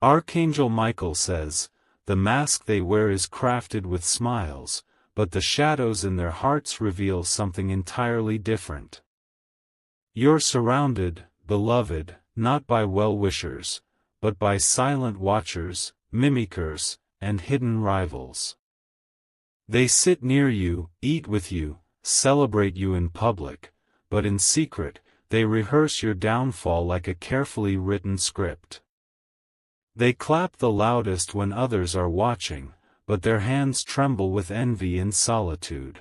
Archangel Michael says, the mask they wear is crafted with smiles, but the shadows in their hearts reveal something entirely different. You're surrounded, beloved, not by well-wishers, but by silent watchers, mimickers, and hidden rivals. They sit near you, eat with you, celebrate you in public, but in secret, they rehearse your downfall like a carefully written script. They clap the loudest when others are watching, but their hands tremble with envy in solitude.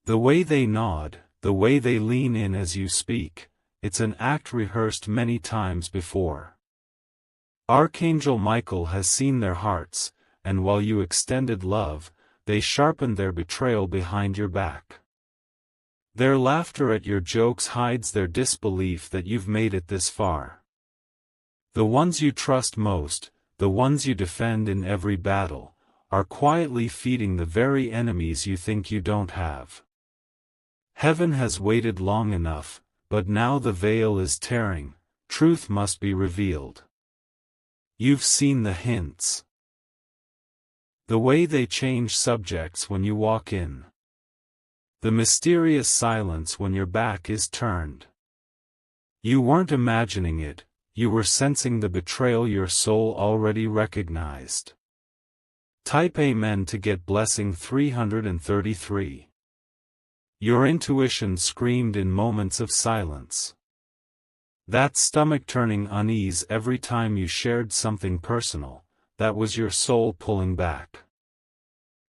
The way they nod, the way they lean in as you speak, it's an act rehearsed many times before. Archangel Michael has seen their hearts, and while you extended love, they sharpened their betrayal behind your back. Their laughter at your jokes hides their disbelief that you've made it this far. The ones you trust most, the ones you defend in every battle, are quietly feeding the very enemies you think you don't have. Heaven has waited long enough, but now the veil is tearing, truth must be revealed. You've seen the hints. The way they change subjects when you walk in. The mysterious silence when your back is turned. You weren't imagining it, you were sensing the betrayal your soul already recognized. Type Amen to get blessing 333. Your intuition screamed in moments of silence. That stomach-turning unease every time you shared something personal, that was your soul pulling back.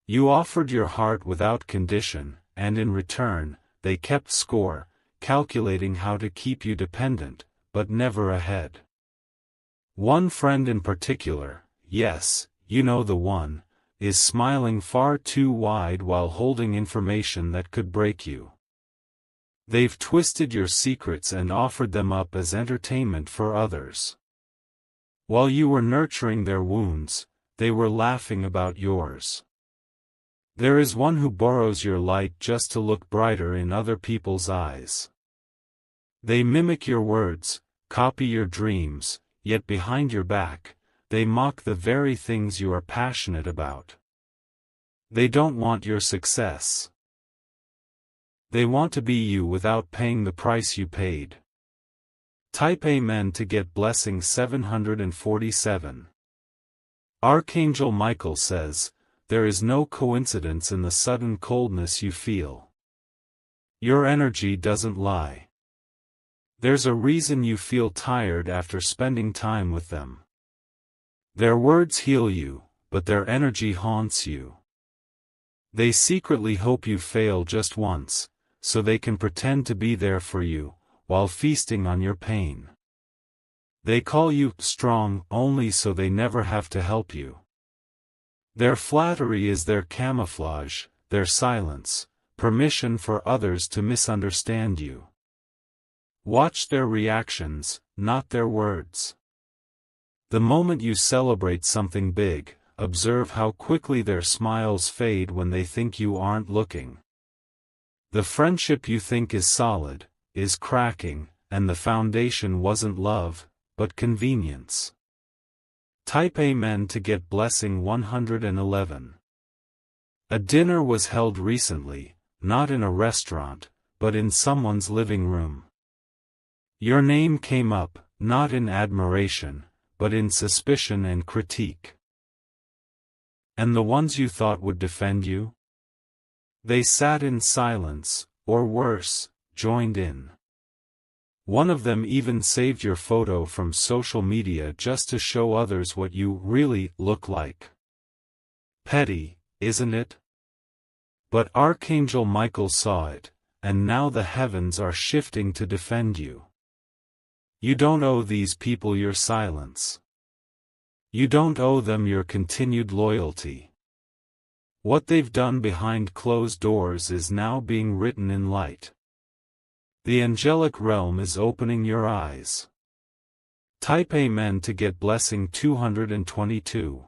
You offered your heart without condition, and in return, they kept score, calculating how to keep you dependent, but never ahead. One friend in particular, yes, you know the one, is smiling far too wide while holding information that could break you. They've twisted your secrets and offered them up as entertainment for others. While you were nurturing their wounds, they were laughing about yours. There is one who borrows your light just to look brighter in other people's eyes. They mimic your words, copy your dreams, yet behind your back, they mock the very things you are passionate about. They don't want your success. They want to be you without paying the price you paid. Type Amen to get blessing 747. Archangel Michael says, there is no coincidence in the sudden coldness you feel. Your energy doesn't lie. There's a reason you feel tired after spending time with them. Their words heal you, but their energy haunts you. They secretly hope you fail just once, so they can pretend to be there for you, while feasting on your pain. They call you strong only so they never have to help you. Their flattery is their camouflage, their silence, permission for others to misunderstand you. Watch their reactions, not their words. The moment you celebrate something big, observe how quickly their smiles fade when they think you aren't looking. The friendship you think is solid, is cracking, and the foundation wasn't love, but convenience. Type Amen to get blessing 111. A dinner was held recently, not in a restaurant, but in someone's living room. Your name came up, not in admiration, but in suspicion and critique. And the ones you thought would defend you? They sat in silence, or worse, joined in. One of them even saved your photo from social media just to show others what you really look like. Petty, isn't it? But Archangel Michael saw it, and now the heavens are shifting to defend you. You don't owe these people your silence. You don't owe them your continued loyalty. What they've done behind closed doors is now being written in light. The angelic realm is opening your eyes. Type Amen to get blessing 222.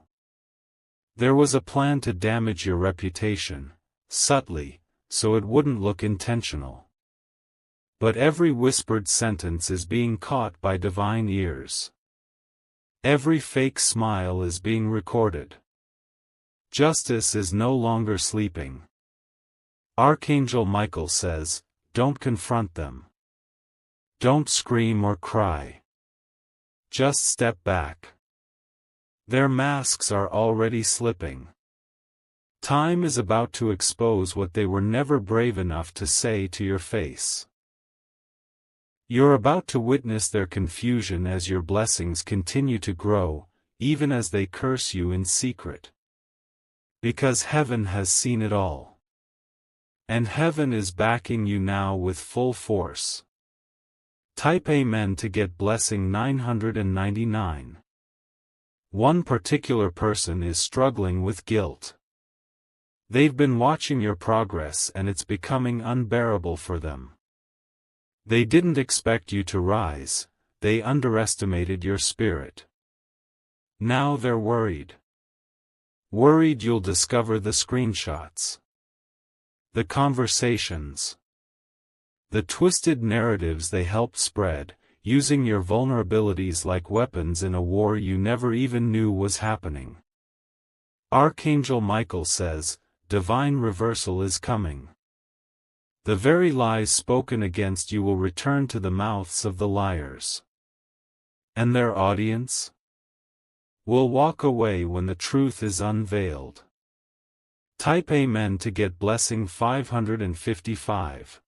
There was a plan to damage your reputation, subtly, so it wouldn't look intentional. But every whispered sentence is being caught by divine ears. Every fake smile is being recorded. Justice is no longer sleeping. Archangel Michael says, don't confront them. Don't scream or cry. Just step back. Their masks are already slipping. Time is about to expose what they were never brave enough to say to your face. You're about to witness their confusion as your blessings continue to grow, even as they curse you in secret. Because heaven has seen it all. And heaven is backing you now with full force. Type Amen to get blessing 999. One particular person is struggling with guilt. They've been watching your progress and it's becoming unbearable for them. They didn't expect you to rise, they underestimated your spirit. Now they're worried. Worried you'll discover the screenshots, the conversations, the twisted narratives they helped spread, using your vulnerabilities like weapons in a war you never even knew was happening. Archangel Michael says, divine reversal is coming. The very lies spoken against you will return to the mouths of the liars. And their audience will walk away when the truth is unveiled. Type Amen to get blessing 555.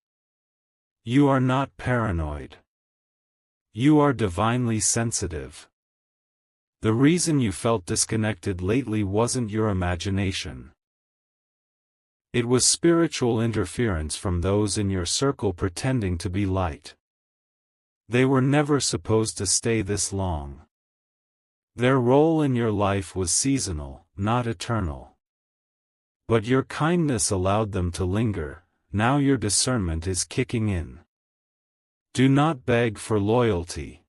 You are not paranoid. You are divinely sensitive. The reason you felt disconnected lately wasn't your imagination. It was spiritual interference from those in your circle pretending to be light. They were never supposed to stay this long. Their role in your life was seasonal, not eternal. But your kindness allowed them to linger, now your discernment is kicking in. Do not beg for loyalty.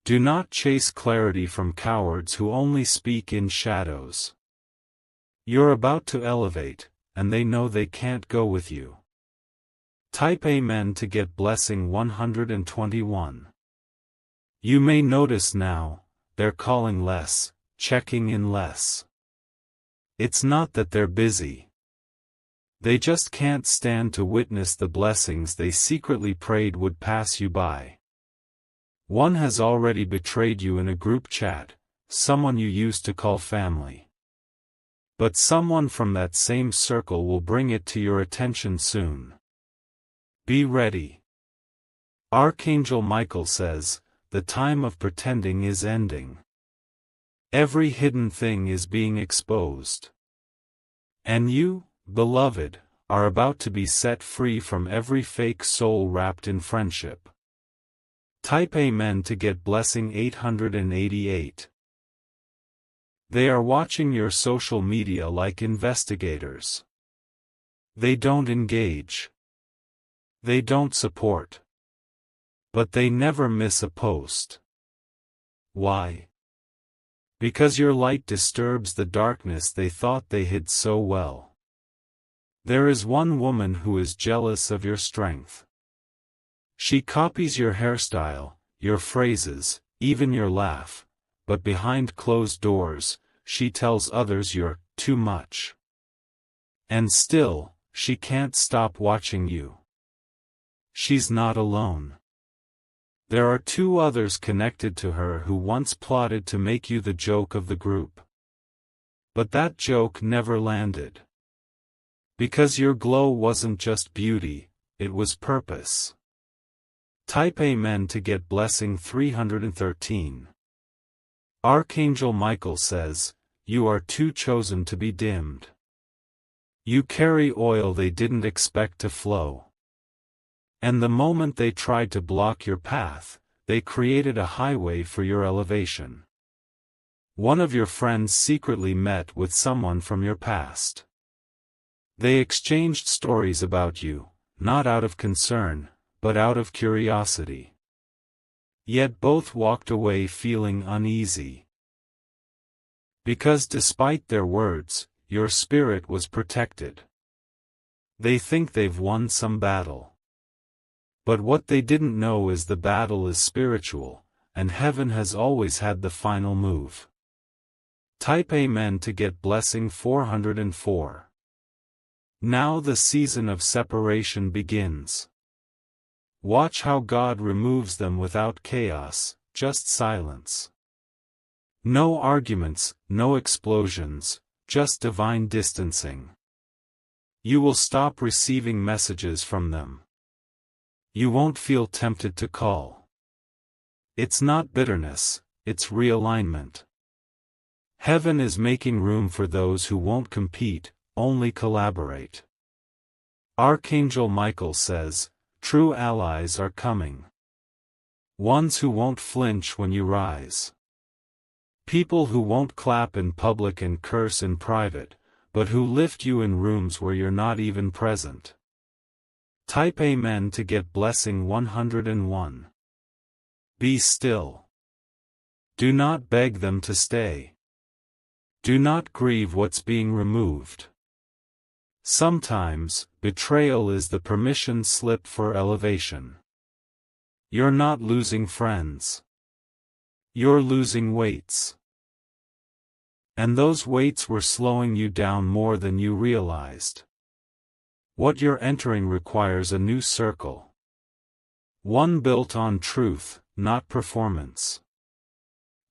Do not chase clarity from cowards who only speak in shadows. You're about to elevate, and they know they can't go with you. Type Amen to get blessing 121. You may notice now, they're calling less, checking in less. It's not that they're busy. They just can't stand to witness the blessings they secretly prayed would pass you by. One has already betrayed you in a group chat, someone you used to call family. But someone from that same circle will bring it to your attention soon. Be ready. Archangel Michael says, the time of pretending is ending. Every hidden thing is being exposed. And you, beloved, are about to be set free from every fake soul wrapped in friendship. Type Amen to get blessing 888. They are watching your social media like investigators. They don't engage. They don't support. But they never miss a post. Why? Because your light disturbs the darkness they thought they hid so well. There is one woman who is jealous of your strength. She copies your hairstyle, your phrases, even your laugh, but behind closed doors, she tells others you're too much. And still, she can't stop watching you. She's not alone. There are two others connected to her who once plotted to make you the joke of the group. But that joke never landed. Because your glow wasn't just beauty, it was purpose. Type Amen to get blessing 313. Archangel Michael says, you are too chosen to be dimmed. You carry oil they didn't expect to flow. And the moment they tried to block your path, they created a highway for your elevation. One of your friends secretly met with someone from your past. They exchanged stories about you, not out of concern, but out of curiosity. Yet both walked away feeling uneasy. Because despite their words, your spirit was protected. They think they've won some battle. But what they didn't know is the battle is spiritual, and heaven has always had the final move. Type Amen to get blessing 404. Now the season of separation begins. Watch how God removes them without chaos, just silence. No arguments, no explosions, just divine distancing. You will stop receiving messages from them. You won't feel tempted to call. It's not bitterness, it's realignment. Heaven is making room for those who won't compete, only collaborate. Archangel Michael says, true allies are coming. Ones who won't flinch when you rise. People who won't clap in public and curse in private, but who lift you in rooms where you're not even present. Type Amen to get blessing 101. Be still. Do not beg them to stay. Do not grieve what's being removed. Sometimes, betrayal is the permission slip for elevation. You're not losing friends. You're losing weights. And those weights were slowing you down more than you realized. What you're entering requires a new circle. One built on truth, not performance.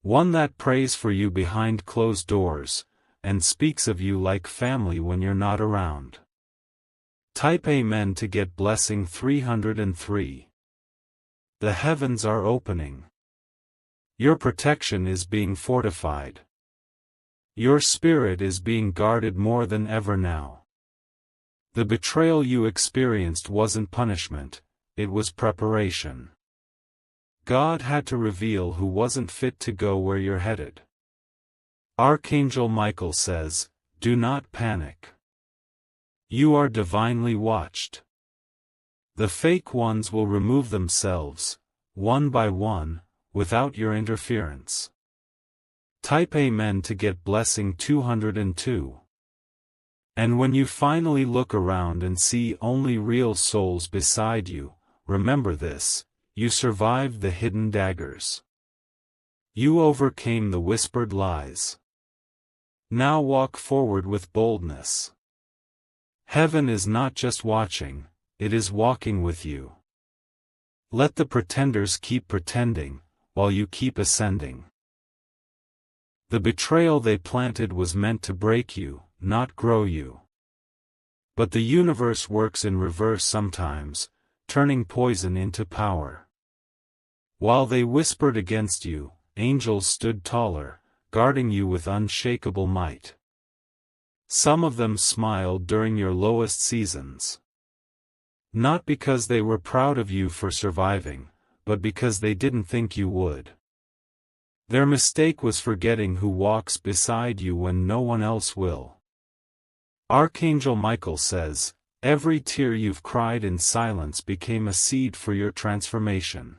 One that prays for you behind closed doors, and speaks of you like family when you're not around. Type Amen to get blessing 303. The heavens are opening. Your protection is being fortified. Your spirit is being guarded more than ever now. The betrayal you experienced wasn't punishment, it was preparation. God had to reveal who wasn't fit to go where you're headed. Archangel Michael says, do not panic. You are divinely watched. The fake ones will remove themselves, one by one, without your interference. Type Amen to get blessing 202. And when you finally look around and see only real souls beside you, remember this. You survived the hidden daggers. You overcame the whispered lies. Now walk forward with boldness. Heaven is not just watching, it is walking with you. Let the pretenders keep pretending, while you keep ascending. The betrayal they planted was meant to break you, not grow you. But the universe works in reverse sometimes, turning poison into power. While they whispered against you, angels stood taller, guarding you with unshakable might. Some of them smiled during your lowest seasons. Not because they were proud of you for surviving, but because they didn't think you would. Their mistake was forgetting who walks beside you when no one else will. Archangel Michael says, every tear you've cried in silence became a seed for your transformation.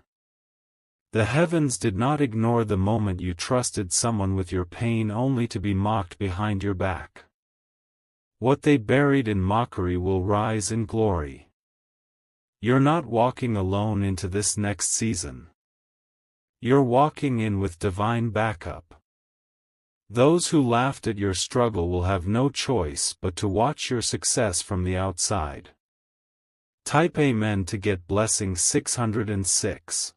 The heavens did not ignore the moment you trusted someone with your pain only to be mocked behind your back. What they buried in mockery will rise in glory. You're not walking alone into this next season. You're walking in with divine backup. Those who laughed at your struggle will have no choice but to watch your success from the outside. Type Amen to get blessing 606.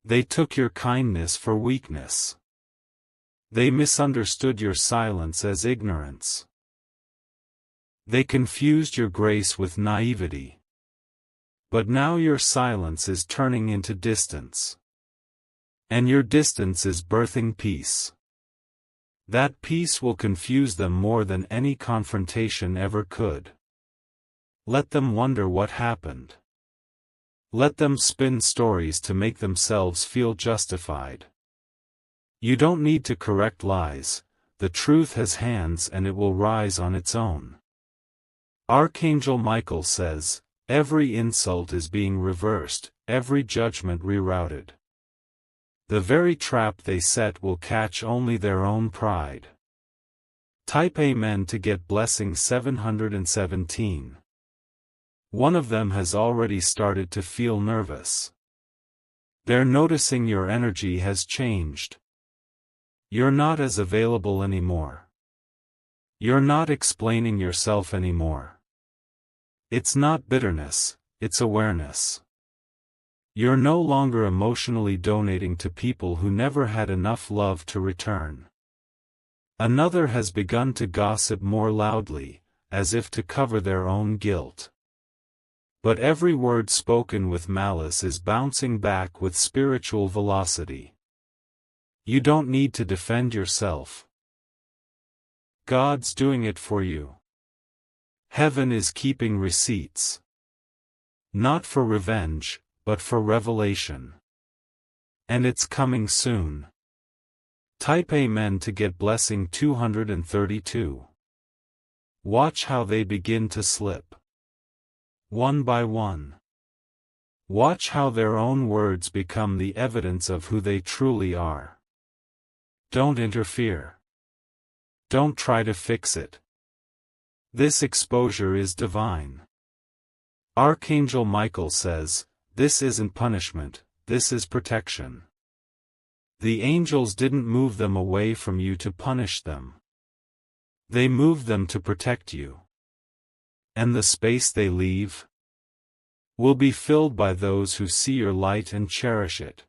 They took your kindness for weakness. They misunderstood your silence as ignorance. They confused your grace with naivety. But now your silence is turning into distance. And your distance is birthing peace. That peace will confuse them more than any confrontation ever could. Let them wonder what happened. Let them spin stories to make themselves feel justified. You don't need to correct lies, the truth has hands and it will rise on its own. Archangel Michael says, every insult is being reversed, every judgment rerouted. The very trap they set will catch only their own pride. Type Amen to get blessing 717. One of them has already started to feel nervous. They're noticing your energy has changed. You're not as available anymore. You're not explaining yourself anymore. It's not bitterness, it's awareness. You're no longer emotionally donating to people who never had enough love to return. Another has begun to gossip more loudly, as if to cover their own guilt. But every word spoken with malice is bouncing back with spiritual velocity. You don't need to defend yourself. God's doing it for you. Heaven is keeping receipts. Not for revenge, but for revelation. And it's coming soon. Type Amen to get blessing 232. Watch how they begin to slip. One by one. Watch how their own words become the evidence of who they truly are. Don't interfere. Don't try to fix it. This exposure is divine. Archangel Michael says, "This isn't punishment, this is protection." The angels didn't move them away from you to punish them. They moved them to protect you. And the space they leave will be filled by those who see your light and cherish it.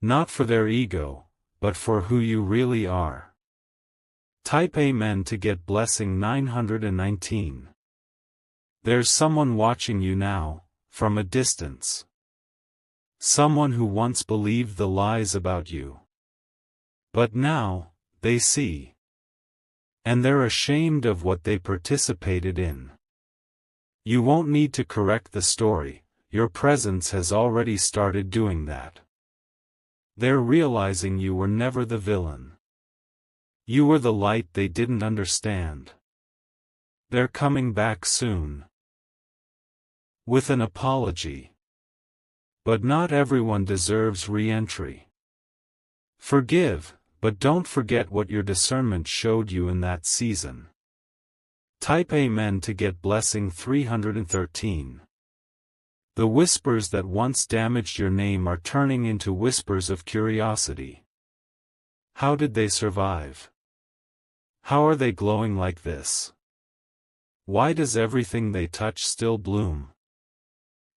Not for their ego, but for who you really are. Type Amen to get blessing 919. There's someone watching you now, from a distance. Someone who once believed the lies about you. But now, they see. And they're ashamed of what they participated in. You won't need to correct the story, your presence has already started doing that. They're realizing you were never the villain. You were the light they didn't understand. They're coming back soon. With an apology. But not everyone deserves re-entry. Forgive, but don't forget what your discernment showed you in that season. Type Amen to get blessing 313. The whispers that once damaged your name are turning into whispers of curiosity. How did they survive? How are they glowing like this? Why does everything they touch still bloom?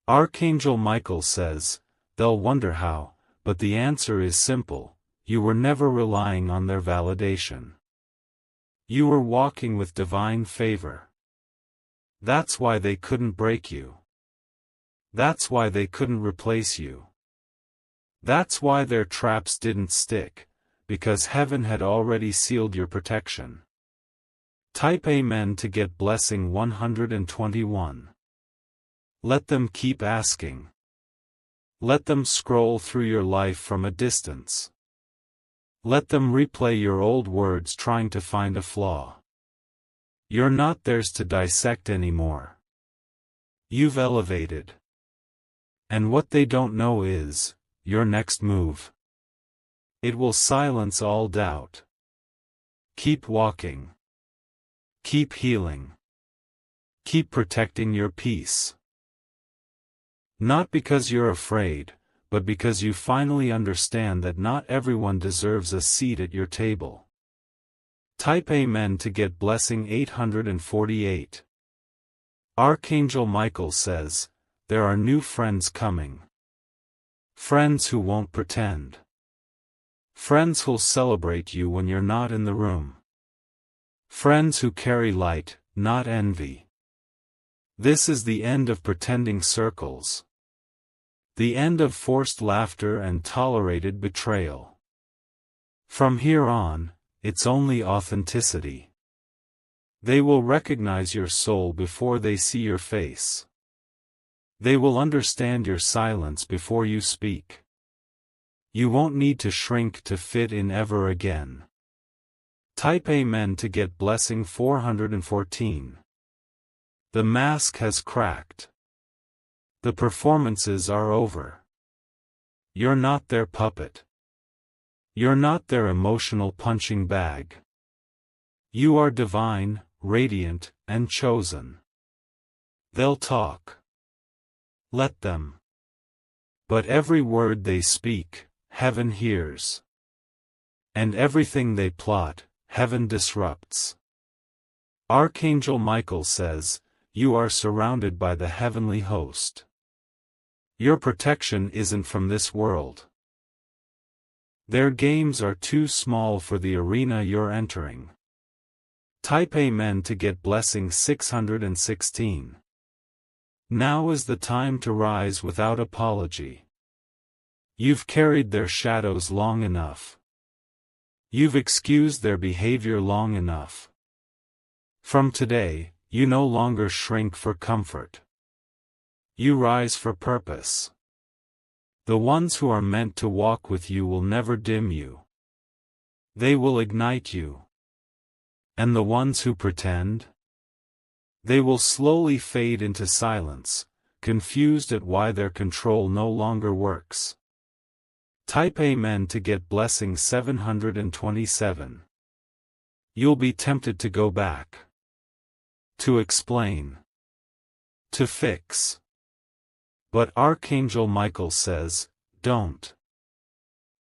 Archangel Michael says, they'll wonder how, but the answer is simple, you were never relying on their validation. You were walking with divine favor. That's why they couldn't break you. That's why they couldn't replace you. That's why their traps didn't stick, because heaven had already sealed your protection. Type Amen to get blessing 121. Let them keep asking. Let them scroll through your life from a distance. Let them replay your old words trying to find a flaw. You're not theirs to dissect anymore. You've elevated. And what they don't know is, your next move. It will silence all doubt. Keep walking. Keep healing. Keep protecting your peace. Not because you're afraid, but because you finally understand that not everyone deserves a seat at your table. Type Amen to get blessing 848. Archangel Michael says, there are new friends coming. Friends who won't pretend. Friends who'll celebrate you when you're not in the room. Friends who carry light, not envy. This is the end of pretending circles. The end of forced laughter and tolerated betrayal. From here on, it's only authenticity. They will recognize your soul before they see your face. They will understand your silence before you speak. You won't need to shrink to fit in ever again. Type Amen to get blessing 414. The mask has cracked. The performances are over. You're not their puppet. You're not their emotional punching bag. You are divine, radiant, and chosen. They'll talk. Let them. But every word they speak, heaven hears. And everything they plot, heaven disrupts. Archangel Michael says, you are surrounded by the heavenly host. Your protection isn't from this world. Their games are too small for the arena you're entering. Type Amen to get blessing 616. Now is the time to rise without apology. You've carried their shadows long enough. You've excused their behavior long enough. From today, you no longer shrink for comfort. You rise for purpose. The ones who are meant to walk with you will never dim you. They will ignite you. And the ones who pretend? They will slowly fade into silence, confused at why their control no longer works. Type Amen to get blessing 727. You'll be tempted to go back. To explain. To fix. But Archangel Michael says, don't.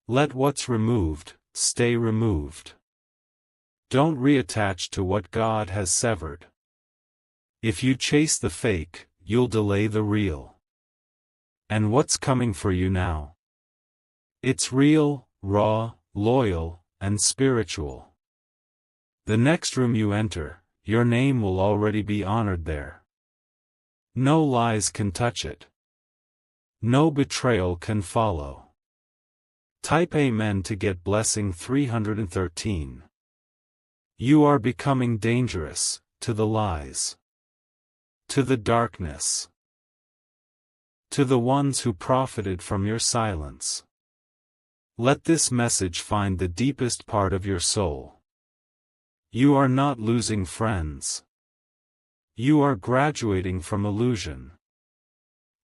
Let what's removed, stay removed. Don't reattach to what God has severed. If you chase the fake, you'll delay the real. And what's coming for you now? It's real, raw, loyal, and spiritual. The next room you enter, your name will already be honored there. No lies can touch it. No betrayal can follow. Type Amen to get blessing 313. You are becoming dangerous, to the lies. To the darkness. To the ones who profited from your silence. Let this message find the deepest part of your soul. You are not losing friends. You are graduating from illusion.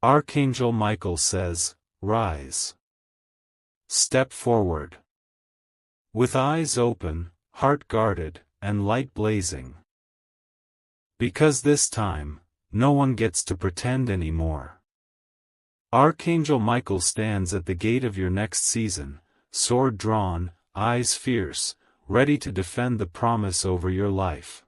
Archangel Michael says, rise. Step forward. With eyes open, heart guarded, and light blazing. Because this time, no one gets to pretend anymore. Archangel Michael stands at the gate of your next season, sword drawn, eyes fierce, ready to defend the promise over your life.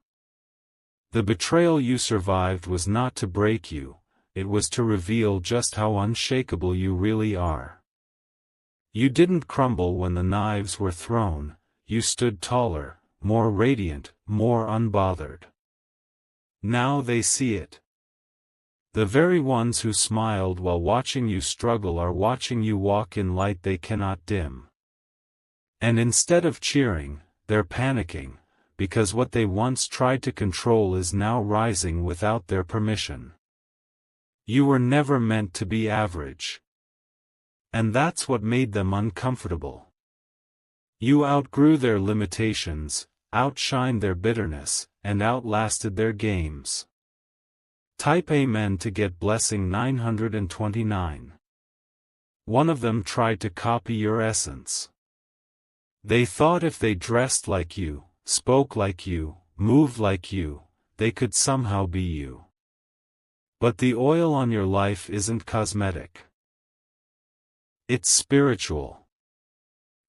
The betrayal you survived was not to break you, it was to reveal just how unshakable you really are. You didn't crumble when the knives were thrown, you stood taller, more radiant, more unbothered. Now they see it. The very ones who smiled while watching you struggle are watching you walk in light they cannot dim. And instead of cheering, they're panicking, because what they once tried to control is now rising without their permission. You were never meant to be average. And that's what made them uncomfortable. You outgrew their limitations, outshined their bitterness, and outlasted their games. Type Amen to get blessing 929. One of them tried to copy your essence. They thought if they dressed like you, spoke like you, moved like you, they could somehow be you. But the oil on your life isn't cosmetic. It's spiritual.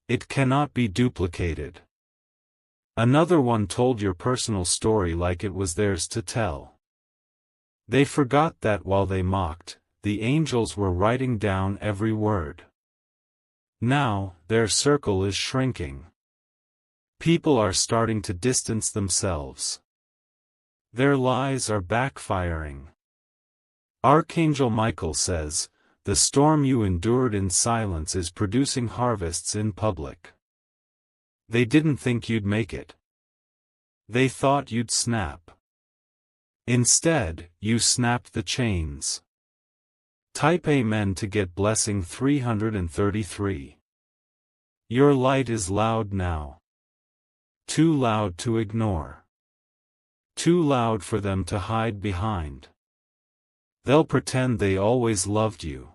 It cannot be duplicated. Another one told your personal story like it was theirs to tell. They forgot that while they mocked, the angels were writing down every word. Now, their circle is shrinking. People are starting to distance themselves. Their lies are backfiring. Archangel Michael says, the storm you endured in silence is producing harvests in public. They didn't think you'd make it. They thought you'd snap. Instead, you snapped the chains. Type Amen to get blessing 333. Your light is loud now. Too loud to ignore. Too loud for them to hide behind. They'll pretend they always loved you.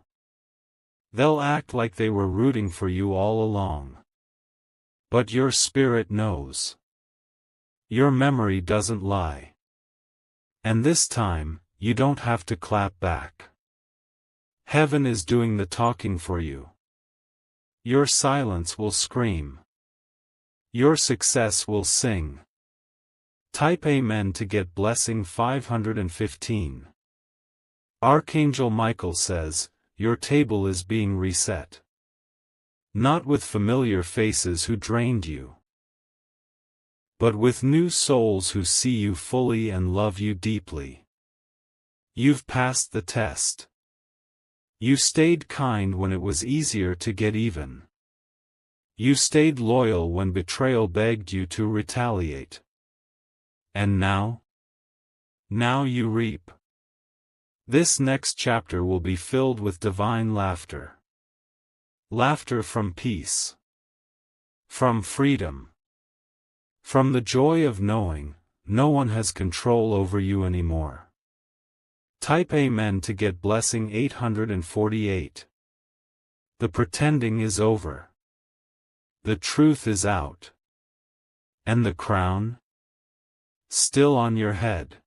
They'll act like they were rooting for you all along. But your spirit knows. Your memory doesn't lie. And this time, you don't have to clap back. Heaven is doing the talking for you. Your silence will scream. Your success will sing. Type Amen to get blessing 515. Archangel Michael says, your table is being reset. Not with familiar faces who drained you, but with new souls who see you fully and love you deeply. You've passed the test. You stayed kind when it was easier to get even. You stayed loyal when betrayal begged you to retaliate. And now? Now you reap. This next chapter will be filled with divine laughter. Laughter from peace. From freedom. From the joy of knowing, no one has control over you anymore. Type Amen to get blessing 848. The pretending is over. The truth is out. And the crown? Still on your head.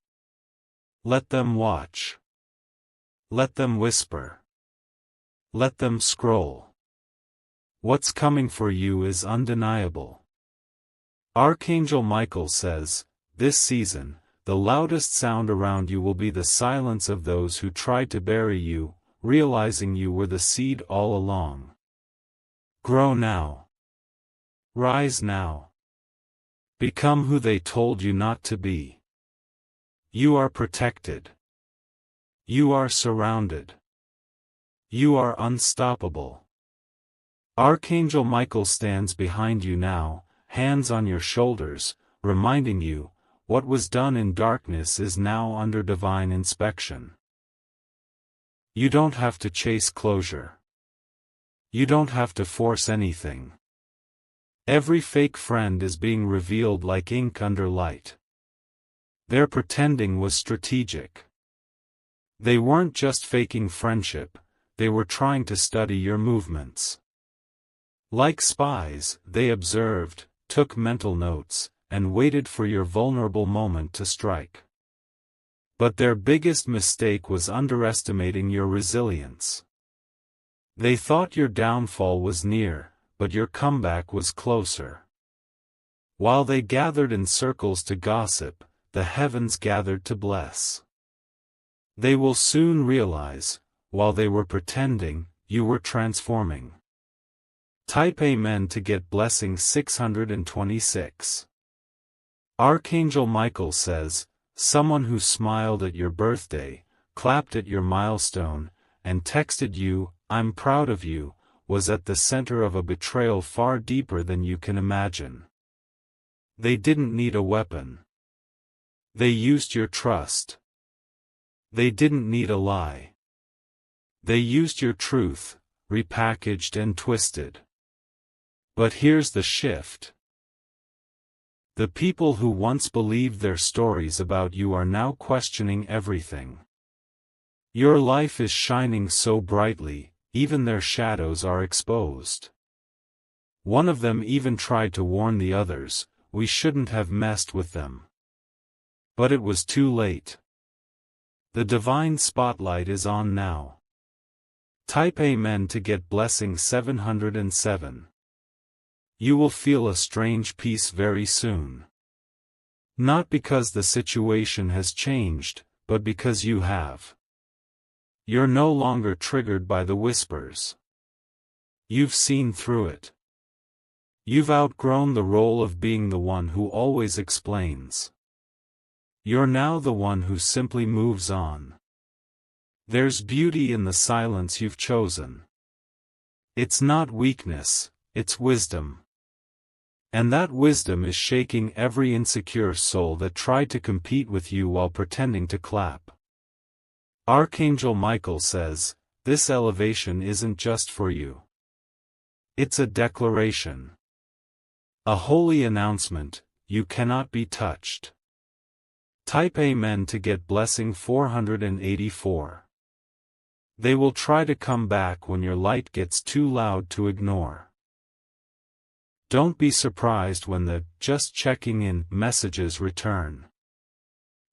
Let them watch. Let them whisper. Let them scroll. What's coming for you is undeniable. Archangel Michael says, this season, the loudest sound around you will be the silence of those who tried to bury you, realizing you were the seed all along. Grow now. Rise now. Become who they told you not to be. You are protected. You are surrounded. You are unstoppable. Archangel Michael stands behind you now, hands on your shoulders, reminding you, what was done in darkness is now under divine inspection. You don't have to chase closure. You don't have to force anything. Every fake friend is being revealed like ink under light. Their pretending was strategic. They weren't just faking friendship, they were trying to study your movements. Like spies, they observed, took mental notes, and waited for your vulnerable moment to strike. But their biggest mistake was underestimating your resilience. They thought your downfall was near, but your comeback was closer. While they gathered in circles to gossip, the heavens gathered to bless. They will soon realize, while they were pretending, you were transforming. Type Amen to get blessing 626. Archangel Michael says, someone who smiled at your birthday, clapped at your milestone, and texted you, I'm proud of you, was at the center of a betrayal far deeper than you can imagine. They didn't need a weapon. They used your trust. They didn't need a lie. They used your truth, repackaged and twisted. But here's the shift. The people who once believed their stories about you are now questioning everything. Your life is shining so brightly, even their shadows are exposed. One of them even tried to warn the others, we shouldn't have messed with them. But it was too late. The divine spotlight is on now. Type Amen to get blessing 707. You will feel a strange peace very soon. Not because the situation has changed, but because you have. You're no longer triggered by the whispers. You've seen through it. You've outgrown the role of being the one who always explains. You're now the one who simply moves on. There's beauty in the silence you've chosen. It's not weakness, it's wisdom. And that wisdom is shaking every insecure soul that tried to compete with you while pretending to clap. Archangel Michael says, this elevation isn't just for you. It's a declaration. A holy announcement, you cannot be touched. Type Amen to get blessing 484. They will try to come back when your light gets too loud to ignore. Don't be surprised when the "just checking in" messages return.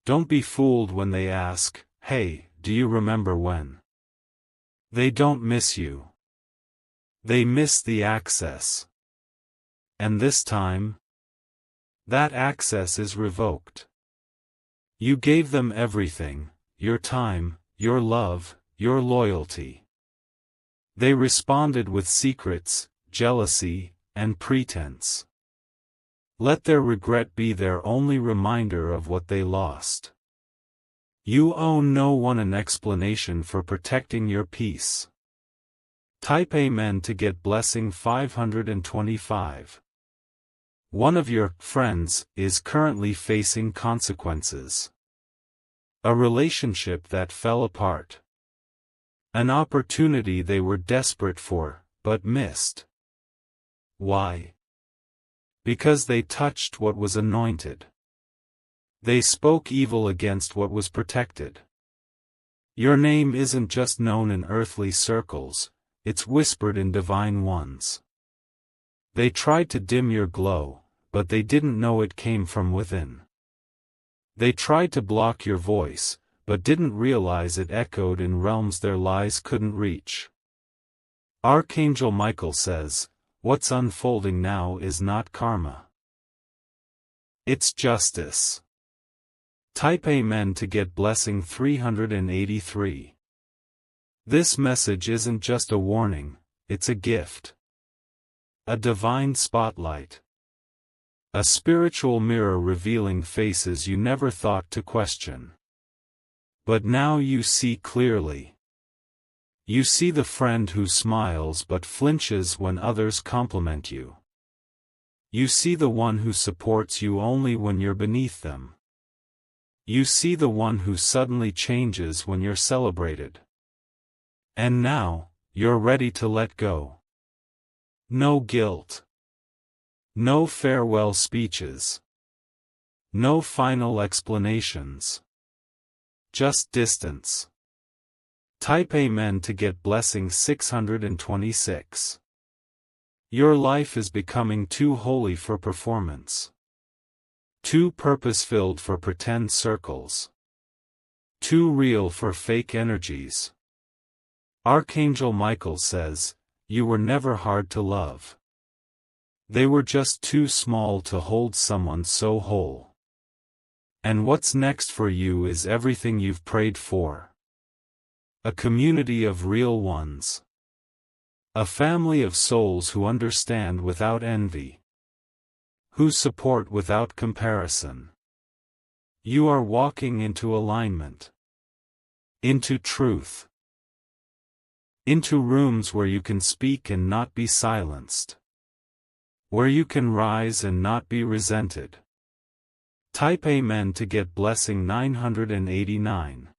Don't be fooled when they ask, hey, do you remember when? They don't miss you. They miss the access. And this time, that access is revoked. You gave them everything, your time, your love, your loyalty. They responded with secrets, jealousy, and pretense. Let their regret be their only reminder of what they lost. You owe no one an explanation for protecting your peace. Type Amen to get blessing 525. One of your friends is currently facing consequences. A relationship that fell apart. An opportunity they were desperate for, but missed. Why? Because they touched what was anointed. They spoke evil against what was protected. Your name isn't just known in earthly circles, it's whispered in divine ones. They tried to dim your glow, but they didn't know it came from within. They tried to block your voice, but didn't realize it echoed in realms their lies couldn't reach. Archangel Michael says, what's unfolding now is not karma. It's justice. Type Amen to get blessing 383. This message isn't just a warning, it's a gift. A divine spotlight. A spiritual mirror revealing faces you never thought to question. But now you see clearly. You see the friend who smiles but flinches when others compliment you. You see the one who supports you only when you're beneath them. You see the one who suddenly changes when you're celebrated. And now, you're ready to let go. No guilt. No farewell speeches. No final explanations. Just distance. Type Amen to get blessing 626. Your life is becoming too holy for performance. Too purpose-filled for pretend circles. Too real for fake energies. Archangel Michael says, you were never hard to love. They were just too small to hold someone so whole. And what's next for you is everything you've prayed for. A community of real ones. A family of souls who understand without envy. Who support without comparison. You are walking into alignment. Into truth. Into rooms where you can speak and not be silenced. Where you can rise and not be resented. Type Amen to get blessing 989.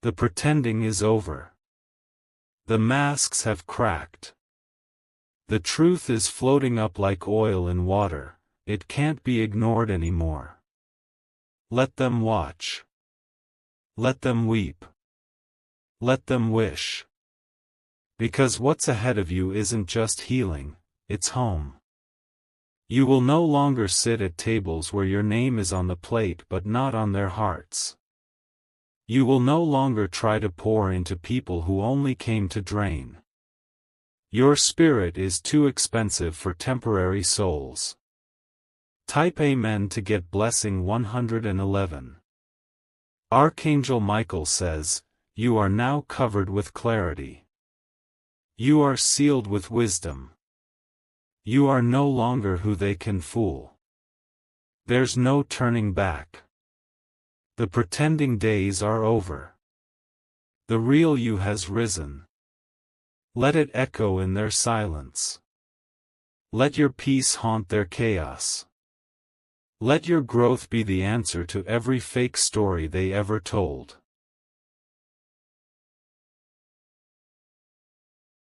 The pretending is over. The masks have cracked. The truth is floating up like oil in water, it can't be ignored anymore. Let them watch. Let them weep. Let them wish. Because what's ahead of you isn't just healing, it's home. You will no longer sit at tables where your name is on the plate but not on their hearts. You will no longer try to pour into people who only came to drain. Your spirit is too expensive for temporary souls. Type Amen to get blessing 111. Archangel Michael says, you are now covered with clarity. You are sealed with wisdom. You are no longer who they can fool. There's no turning back. The pretending days are over. The real you has risen. Let it echo in their silence. Let your peace haunt their chaos. Let your growth be the answer to every fake story they ever told.